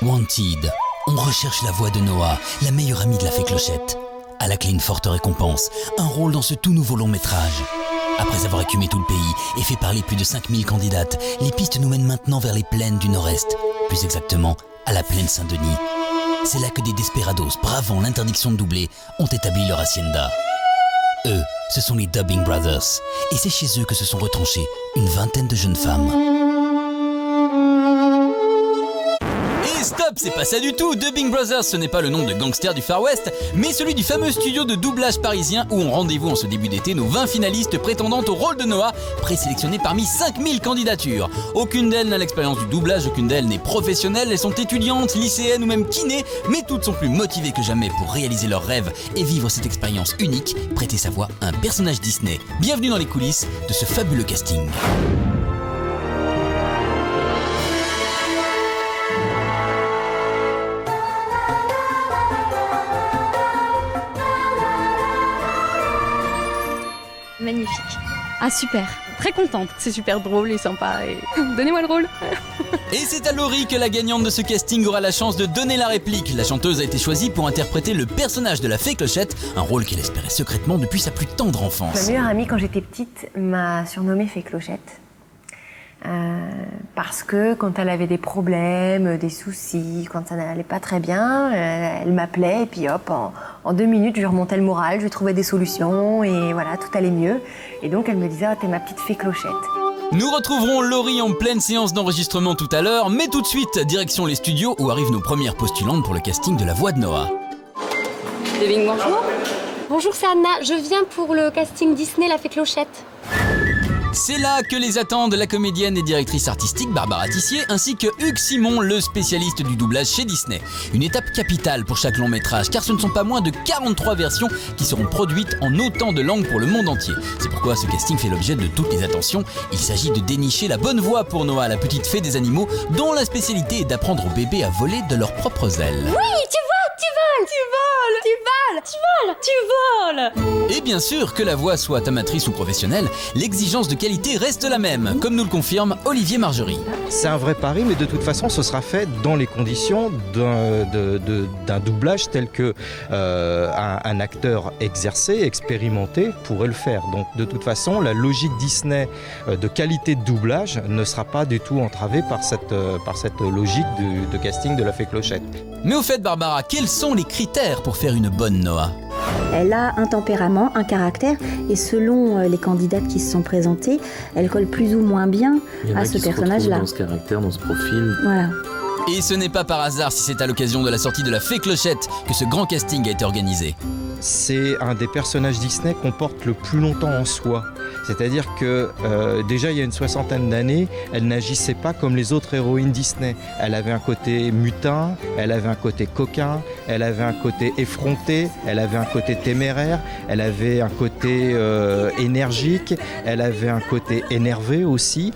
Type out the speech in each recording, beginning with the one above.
Wanted, on recherche la voix de Noah, la meilleure amie de la fée Clochette. À la clé une forte récompense, un rôle dans ce tout nouveau long métrage. Après avoir écumé tout le pays et fait parler plus de 5000 candidates, les pistes nous mènent maintenant vers les plaines du Nord-Est, plus exactement à la plaine Saint-Denis. C'est là que des desperados, bravant l'interdiction de doubler, ont établi leur hacienda. Eux, ce sont les Dubbing Brothers, et c'est chez eux que se sont retranchées une vingtaine de jeunes femmes. Et stop, c'est pas ça du tout. Dubbing Brothers, ce n'est pas le nom de gangster du Far West, mais celui du fameux studio de doublage parisien où ont rendez-vous en ce début d'été nos 20 finalistes prétendant au rôle de Noah, présélectionnés parmi 5000 candidatures. Aucune d'elles n'a l'expérience du doublage, aucune d'elles n'est professionnelle, elles sont étudiantes, lycéennes ou même kinées, mais toutes sont plus motivées que jamais pour réaliser leurs rêves et vivre cette expérience unique, prêter sa voix à un personnage Disney. Bienvenue dans les coulisses de ce fabuleux casting. Magnifique. Ah super, très contente, c'est super drôle et sympa et donnez-moi le rôle. Et c'est à Laurie que la gagnante de ce casting aura la chance de donner la réplique. La chanteuse a été choisie pour interpréter le personnage de la fée Clochette, un rôle qu'elle espérait secrètement depuis sa plus tendre enfance. Ma meilleure amie quand j'étais petite m'a surnommée fée Clochette. Parce que quand elle avait des problèmes, des soucis, quand ça n'allait pas très bien, elle m'appelait et puis hop, en 2 minutes, je lui remontais le moral, je lui trouvais des solutions et voilà, tout allait mieux. Et donc elle me disait « Ah, t'es ma petite fée Clochette ». Nous retrouverons Laurie en pleine séance d'enregistrement tout à l'heure, mais tout de suite, direction les studios où arrivent nos premières postulantes pour le casting de la voix de Noah. Dubbing, bonjour. Bonjour, c'est Anna. Je viens pour le casting Disney La Fée Clochette. C'est là que les attendent la comédienne et directrice artistique Barbara Tissier ainsi que Hugues Simon, le spécialiste du doublage chez Disney. Une étape capitale pour chaque long métrage car ce ne sont pas moins de 43 versions qui seront produites en autant de langues pour le monde entier. C'est pourquoi ce casting fait l'objet de toutes les attentions. Il s'agit de dénicher la bonne voix pour Noah, la petite fée des animaux dont la spécialité est d'apprendre aux bébés à voler de leurs propres ailes. Oui, tu voles. Et bien sûr, que la voix soit amatrice ou professionnelle, l'exigence de qualité reste la même, comme nous le confirme Olivier Margerie. C'est un vrai pari, mais de toute façon, ce sera fait dans les conditions d'un doublage tel que un acteur exercé, expérimenté pourrait le faire. Donc de toute façon, la logique Disney de qualité de doublage ne sera pas du tout entravée par cette logique de casting de la fée Clochette. Mais au fait, Barbara, quels sont les critères pour faire une bonne Noah ? Elle a un tempérament, un caractère, et selon les candidates qui se sont présentées, elle colle plus ou moins bien à ce personnage-là. Dans ce caractère, dans ce profil. Voilà. Et ce n'est pas par hasard si c'est à l'occasion de la sortie de la fée Clochette que ce grand casting a été organisé. C'est un des personnages Disney qu'on porte le plus longtemps en soi. C'est-à-dire que déjà il y a une 60aine d'années, elle n'agissait pas comme les autres héroïnes Disney. Elle avait un côté mutin, elle avait un côté coquin, elle avait un côté effronté, elle avait un côté téméraire, elle avait un côté énergique, elle avait un côté énervé aussi,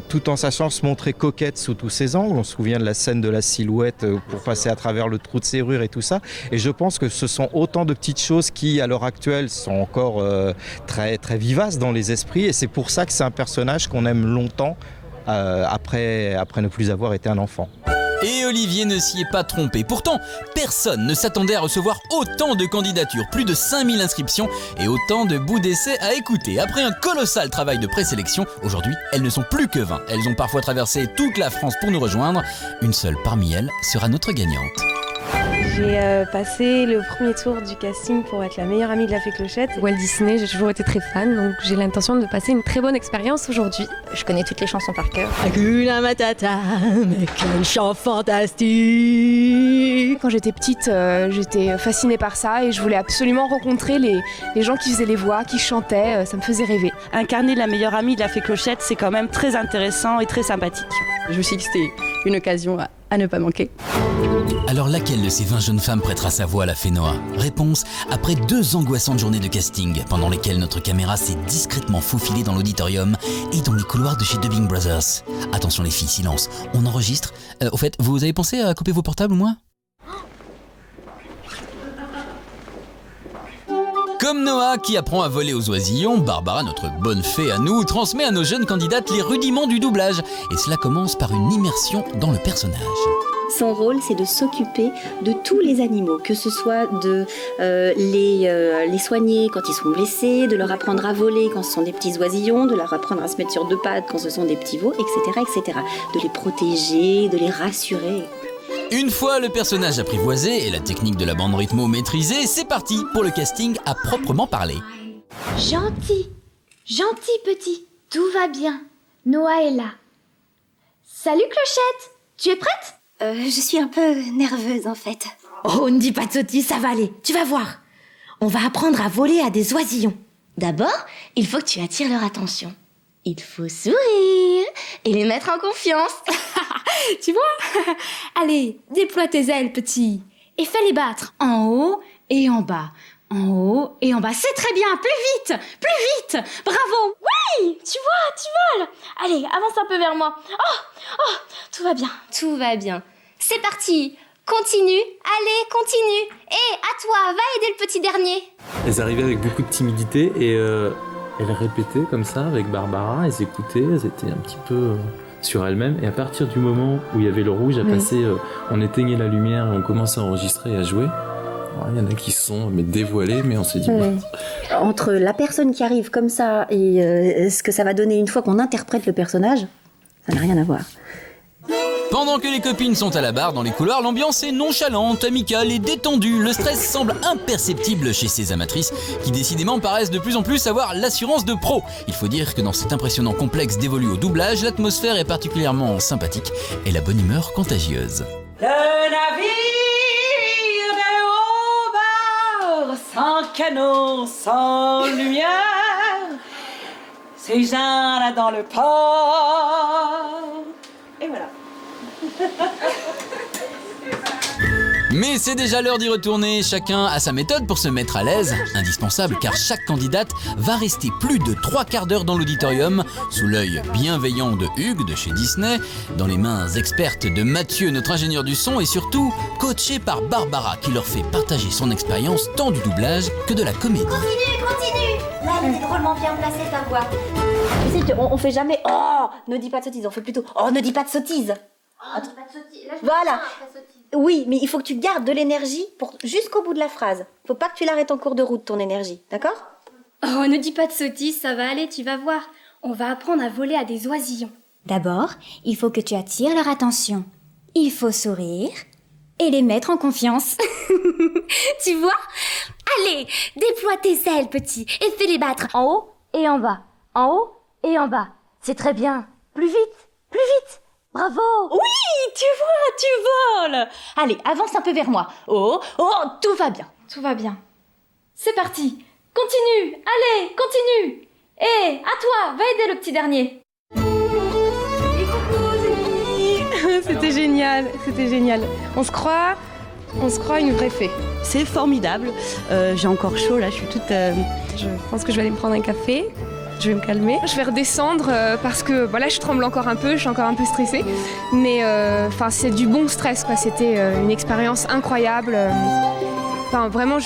tout en sachant se montrer coquette sous tous ses angles. On se souvient de la scène de la silhouette pour passer à travers le trou de serrure et tout ça. Et je pense que ce sont autant de petites choses qui, à l'heure actuelle, sont encore très, très vivaces dans les esprits. Et c'est pour ça que c'est un personnage qu'on aime longtemps après ne plus avoir été un enfant. Et Olivier ne s'y est pas trompé. Pourtant, personne ne s'attendait à recevoir autant de candidatures, plus de 5000 inscriptions et autant de bouts d'essai à écouter. Après un colossal travail de présélection, aujourd'hui, elles ne sont plus que 20. Elles ont parfois traversé toute la France pour nous rejoindre. Une seule parmi elles sera notre gagnante. J'ai passé le premier tour du casting pour être la meilleure amie de la fée Clochette. Walt Disney, j'ai toujours été très fan, donc j'ai l'intention de passer une très bonne expérience aujourd'hui. Je connais toutes les chansons par cœur. Hakuna Matata, mais quel chant fantastique! Quand j'étais petite, j'étais fascinée par ça et je voulais absolument rencontrer les gens qui faisaient les voix, qui chantaient, ça me faisait rêver. Incarner la meilleure amie de la fée Clochette, c'est quand même très intéressant et très sympathique. Je me suis dit que c'était une occasion à ne pas manquer. Alors laquelle de ces 20 jeunes femmes prêtera sa voix à la fée Noah ? Réponse, après 2 angoissantes journées de casting, pendant lesquelles notre caméra s'est discrètement faufilée dans l'auditorium et dans les couloirs de chez Dubbing Brothers. Attention les filles, silence, on enregistre. Au fait, vous avez pensé à couper vos portables au moins ? Comme Noah qui apprend à voler aux oisillons, Barbara, notre bonne fée à nous, transmet à nos jeunes candidates les rudiments du doublage. Et cela commence par une immersion dans le personnage. Son rôle, c'est de s'occuper de tous les animaux, que ce soit de les soigner quand ils sont blessés, de leur apprendre à voler quand ce sont des petits oisillons, de leur apprendre à se mettre sur deux pattes quand ce sont des petits veaux, etc., etc. De les protéger, de les rassurer. Une fois le personnage apprivoisé et la technique de la bande rythmo maîtrisée, c'est parti pour le casting à proprement parler. Gentil, gentil petit, tout va bien. Noah est là. Salut Clochette, tu es prête ? Je suis un peu nerveuse en fait. Oh, ne dis pas de sottises, ça va aller, tu vas voir. On va apprendre à voler à des oisillons. D'abord, il faut que tu attires leur attention. Il faut sourire et les mettre en confiance. Tu vois ? Allez, déploie tes ailes, petit, et fais-les battre en haut et en bas. En haut et en bas, c'est très bien, plus vite, bravo. Oui, tu vois, tu voles. Allez, avance un peu vers moi. Oh, tout va bien. C'est parti, continue, allez, continue. Et à toi, va aider le petit dernier. Elles arrivaient avec beaucoup de timidité et elles répétaient comme ça avec Barbara, elles écoutaient, elles étaient un petit peu sur elles-mêmes. Et à partir du moment où il y avait le rouge à passer, on éteignait la lumière et on commençait à enregistrer et à jouer. Il y en a qui se sont dévoilés, mais on s'est dit... Entre la personne qui arrive comme ça et ce que ça va donner une fois qu'on interprète le personnage, ça n'a rien à voir. Pendant que les copines sont à la barre dans les couloirs, l'ambiance est nonchalante, amicale et détendue. Le stress semble imperceptible chez ces amatrices qui décidément paraissent de plus en plus avoir l'assurance de pro. Il faut dire que dans cet impressionnant complexe dévolu au doublage, l'atmosphère est particulièrement sympathique et la bonne humeur contagieuse. Le navire de haut bord, sans canot, sans lumière, ces gens là dans le port. Et voilà. Mais c'est déjà l'heure d'y retourner, chacun a sa méthode pour se mettre à l'aise, indispensable car chaque candidate va rester plus de 3/4 d'heure dans l'auditorium, sous l'œil bienveillant de Hugues de chez Disney, dans les mains expertes de Mathieu, notre ingénieur du son, et surtout coachée par Barbara qui leur fait partager son expérience tant du doublage que de la comédie. Continue. Là, elle était drôlement bien placée ta voix. Tu sais, on fait jamais « Oh, ne dis pas de sottises », on fait plutôt « Oh, ne dis pas de sottises ». Voilà. Oui, mais il faut que tu gardes de l'énergie jusqu'au bout de la phrase. Faut pas que tu l'arrêtes en cours de route, ton énergie, d'accord ? Oh, ne dis pas de sottises, ça va aller, tu vas voir. On va apprendre à voler à des oisillons. D'abord, il faut que tu attires leur attention. Il faut sourire et les mettre en confiance. Tu vois ? Allez, déploie tes ailes, petit, et fais-les battre en haut et en bas. En haut et en bas. C'est très bien. Plus vite. Bravo. Oui, tu vois, tu voles. Allez, avance un peu vers moi. Oh, tout va bien. Tout va bien. C'est parti. Continue. Allez, continue. Et à toi, va aider le petit dernier. C'était génial. On se croit une vraie fée. C'est formidable. J'ai encore chaud là, je suis toute... Je pense que je vais aller me prendre un café. Je vais me calmer. Je vais redescendre parce que voilà, je tremble encore un peu, je suis encore un peu stressée. Mais c'est du bon stress, quoi. C'était une expérience incroyable. Vraiment,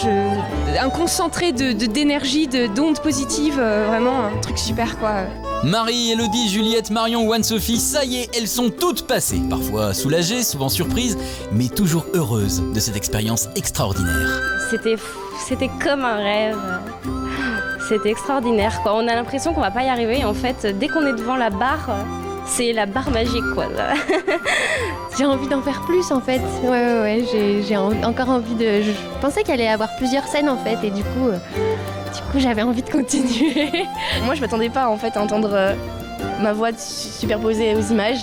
un concentré d'énergie, d'ondes positives. Vraiment, un truc super, quoi. Marie, Elodie, Juliette, Marion ou Anne-Sophie, ça y est, elles sont toutes passées. Parfois soulagées, souvent surprises, mais toujours heureuses de cette expérience extraordinaire. C'était comme un rêve. C'était extraordinaire, quoi. On a l'impression qu'on va pas y arriver. En fait, dès qu'on est devant la barre, c'est la barre magique, quoi. J'ai envie d'en faire plus, en fait. Ouais. J'ai encore envie de... Je pensais qu'il allait y avoir plusieurs scènes, en fait, et du coup, j'avais envie de continuer. Moi, je m'attendais pas, en fait, à entendre ma voix superposée aux images.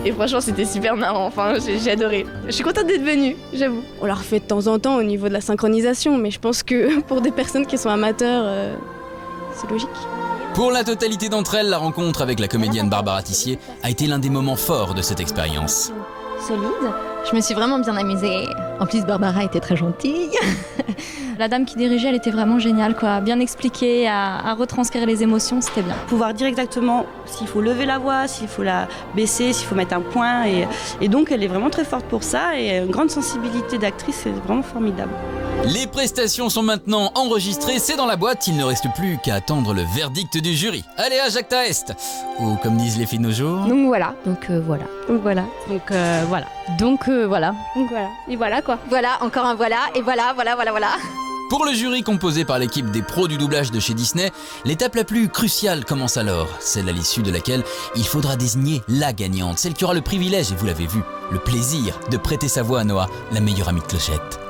Et franchement, c'était super marrant. Enfin, j'ai adoré. Je suis contente d'être venue, j'avoue. On la refait de temps en temps au niveau de la synchronisation, mais je pense que pour des personnes qui sont amateurs, c'est logique. Pour la totalité d'entre elles, la rencontre avec la comédienne Barbara Tissier a été l'un des moments forts de cette expérience. Solide. Je me suis vraiment bien amusée. En plus, Barbara était très gentille. La dame qui dirigeait, elle était vraiment géniale, quoi. Bien expliquée, à retranscrire les émotions, c'était bien. Pouvoir dire exactement s'il faut lever la voix, s'il faut la baisser, s'il faut mettre un point. Et donc, elle est vraiment très forte pour ça. Et une grande sensibilité d'actrice, c'est vraiment formidable. Les prestations sont maintenant enregistrées, c'est dans la boîte, il ne reste plus qu'à attendre le verdict du jury. Allez à Jacta Est, ou comme disent les filles de nos jours... Donc voilà. Donc voilà. Donc voilà. Donc voilà. Donc voilà. Donc voilà. Et voilà quoi. Voilà, encore un voilà, et voilà. Pour le jury composé par l'équipe des pros du doublage de chez Disney, l'étape la plus cruciale commence alors, celle à l'issue de laquelle il faudra désigner la gagnante, celle qui aura le privilège, et vous l'avez vu, le plaisir de prêter sa voix à Noah, la meilleure amie de Clochette.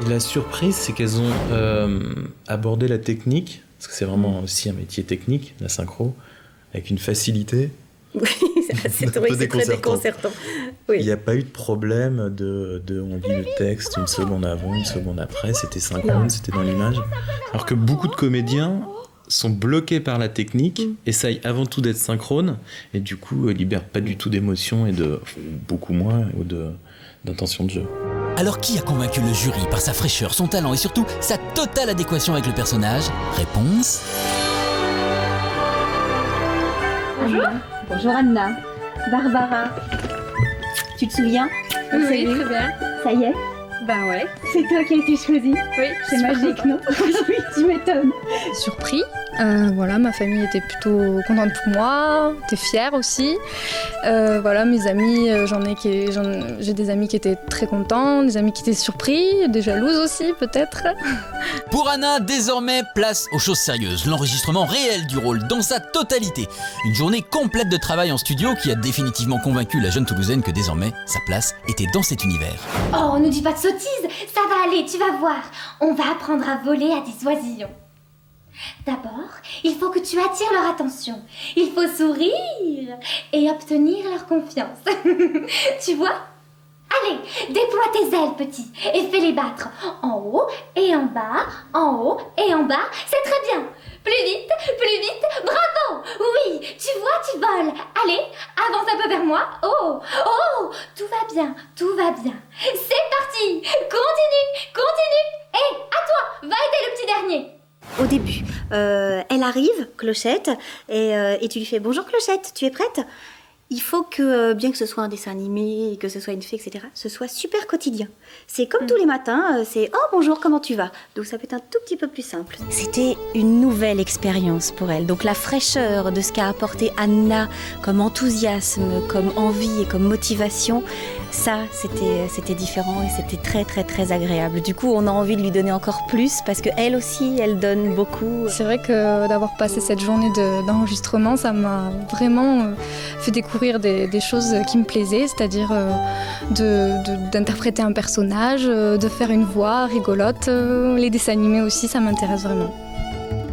Et la surprise, c'est qu'elles ont abordé la technique, parce que c'est vraiment aussi un métier technique, la synchro, avec une facilité. Oui, c'est très déconcertant. Oui. Il n'y a pas eu de problème de on lit le texte une seconde avant, une seconde après, c'était synchrone, c'était dans l'image. Alors que beaucoup de comédiens sont bloqués par la technique, essayent avant tout d'être synchrones, et du coup libèrent pas du tout d'émotion, et beaucoup moins, ou d'intention de jeu. Alors qui a convaincu le jury par sa fraîcheur, son talent et surtout sa totale adéquation avec le personnage? Réponse... Bonjour Anna. Barbara. Tu te souviens? Oui, très bien. Ça y est? Ben ouais. C'est toi qui as été choisie? Oui, C'est magique, non? Oui, tu m'étonnes. Surpris. Voilà, ma famille était plutôt contente pour moi, était fière aussi. Voilà, mes amis, j'ai des amis qui étaient très contents, des amis qui étaient surpris, des jalouses aussi peut-être. Pour Anna, désormais, place aux choses sérieuses. L'enregistrement réel du rôle dans sa totalité. Une journée complète de travail en studio qui a définitivement convaincu la jeune Toulousaine que désormais, sa place était dans cet univers. Oh, ne dis pas de sottises, ça va aller, tu vas voir. On va apprendre à voler à des oisillons. D'abord, il faut que tu attires leur attention. Il faut sourire et obtenir leur confiance. Tu vois? Allez, déploie tes ailes, petit, et fais-les battre. En haut et en bas, en haut et en bas. C'est très bien. Plus vite, bravo. Oui, tu vois, tu voles. Allez, avance un peu vers moi. Oh, tout va bien. C'est parti. Continue. Hé, à toi, va aider le petit dernier. Au début, elle arrive, Clochette, et tu lui fais « Bonjour Clochette, tu es prête ?» Il faut que, bien que ce soit un dessin animé, que ce soit une fée, etc., ce soit super quotidien. C'est comme tous les matins, c'est « Oh bonjour, comment tu vas ?» Donc ça peut être un tout petit peu plus simple. C'était une nouvelle expérience pour elle. Donc la fraîcheur de ce qu'a apporté Anna comme enthousiasme, comme envie et comme motivation, ça, c'était différent et c'était très très très agréable. Du coup, on a envie de lui donner encore plus parce qu'elle aussi, elle donne beaucoup. C'est vrai que d'avoir passé cette journée d'enregistrement, ça m'a vraiment fait découvrir des choses qui me plaisaient, c'est-à-dire d'interpréter un personnage, de faire une voix rigolote. Les dessins animés aussi, ça m'intéresse vraiment.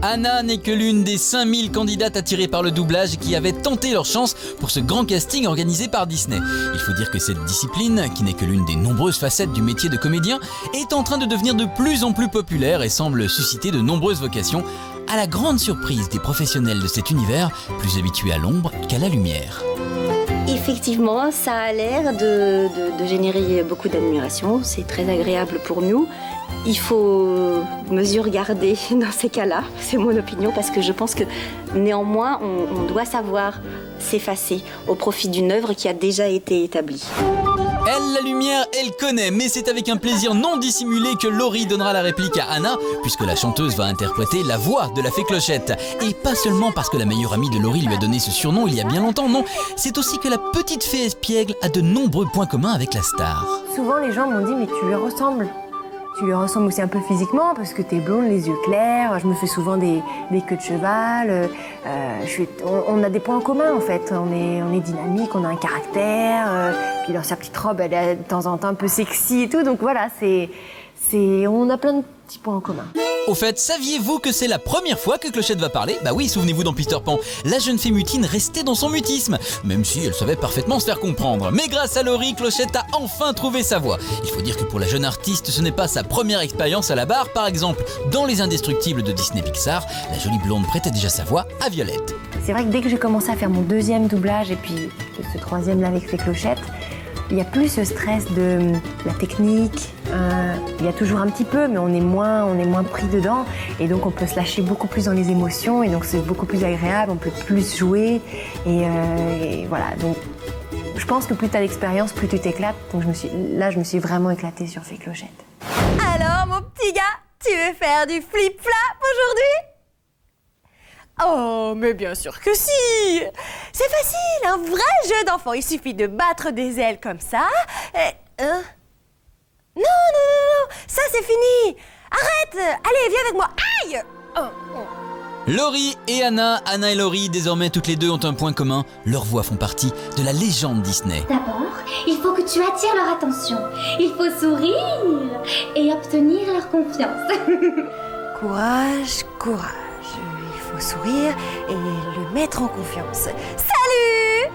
Anna n'est que l'une des 5000 candidates attirées par le doublage qui avaient tenté leur chance pour ce grand casting organisé par Disney. Il faut dire que cette discipline, qui n'est que l'une des nombreuses facettes du métier de comédien, est en train de devenir de plus en plus populaire et semble susciter de nombreuses vocations, à la grande surprise des professionnels de cet univers, plus habitués à l'ombre qu'à la lumière. Effectivement, ça a l'air de générer beaucoup d'admiration. C'est très agréable pour nous. Il faut mesure garder dans ces cas-là, c'est mon opinion, parce que je pense que néanmoins, on doit savoir s'effacer au profit d'une œuvre qui a déjà été établie. Elle, la lumière, elle connaît, mais c'est avec un plaisir non dissimulé que Laurie donnera la réplique à Anna, puisque la chanteuse va interpréter la voix de la fée Clochette. Et pas seulement parce que la meilleure amie de Laurie lui a donné ce surnom il y a bien longtemps, non, c'est aussi que la petite fée espiègle a de nombreux points communs avec la star. Souvent les gens m'ont dit mais tu lui ressembles. Tu lui ressembles aussi un peu physiquement parce que t'es blonde, les yeux clairs, je me fais souvent des queues de cheval, on a des points en commun en fait, on est dynamique, on a un caractère, puis dans sa petite robe elle est de temps en temps un peu sexy et tout, donc voilà, on a plein de petits points en commun. Au fait, saviez-vous que c'est la première fois que Clochette va parler? Bah oui, souvenez-vous dans Peter Pan, la jeune fée mutine restait dans son mutisme, même si elle savait parfaitement se faire comprendre. Mais grâce à Laurie, Clochette a enfin trouvé sa voix. Il faut dire que pour la jeune artiste, ce n'est pas sa première expérience à la barre. Par exemple, dans Les Indestructibles de Disney Pixar, la jolie blonde prêtait déjà sa voix à Violette. C'est vrai que dès que j'ai commencé à faire mon deuxième doublage et puis ce troisième là avec les Clochettes, il n'y a plus ce stress de la technique, il y a toujours un petit peu, mais on est moins pris dedans et donc on peut se lâcher beaucoup plus dans les émotions et donc c'est beaucoup plus agréable, on peut plus jouer et voilà. Donc je pense que plus tu as d'expérience, plus tu t'éclates. Donc je me suis vraiment éclatée sur Fée Clochette. Alors mon petit Figa, tu veux faire du flip-flap aujourd'hui? Oh, mais bien sûr que si! C'est facile, un vrai jeu d'enfant. Il suffit de battre des ailes comme ça et... Non, ça c'est fini! Arrête! Allez, viens avec moi! Aïe! Laurie et Anna et Laurie, désormais toutes les deux ont un point commun. Leurs voix font partie de la légende Disney. D'abord, il faut que tu attires leur attention. Il faut sourire et obtenir leur confiance. Courage, courage. Il faut sourire et le mettre en confiance. Salut!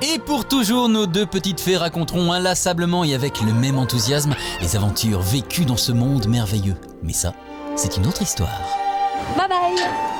Et pour toujours, nos deux petites fées raconteront inlassablement et avec le même enthousiasme les aventures vécues dans ce monde merveilleux. Mais ça, c'est une autre histoire. Bye bye!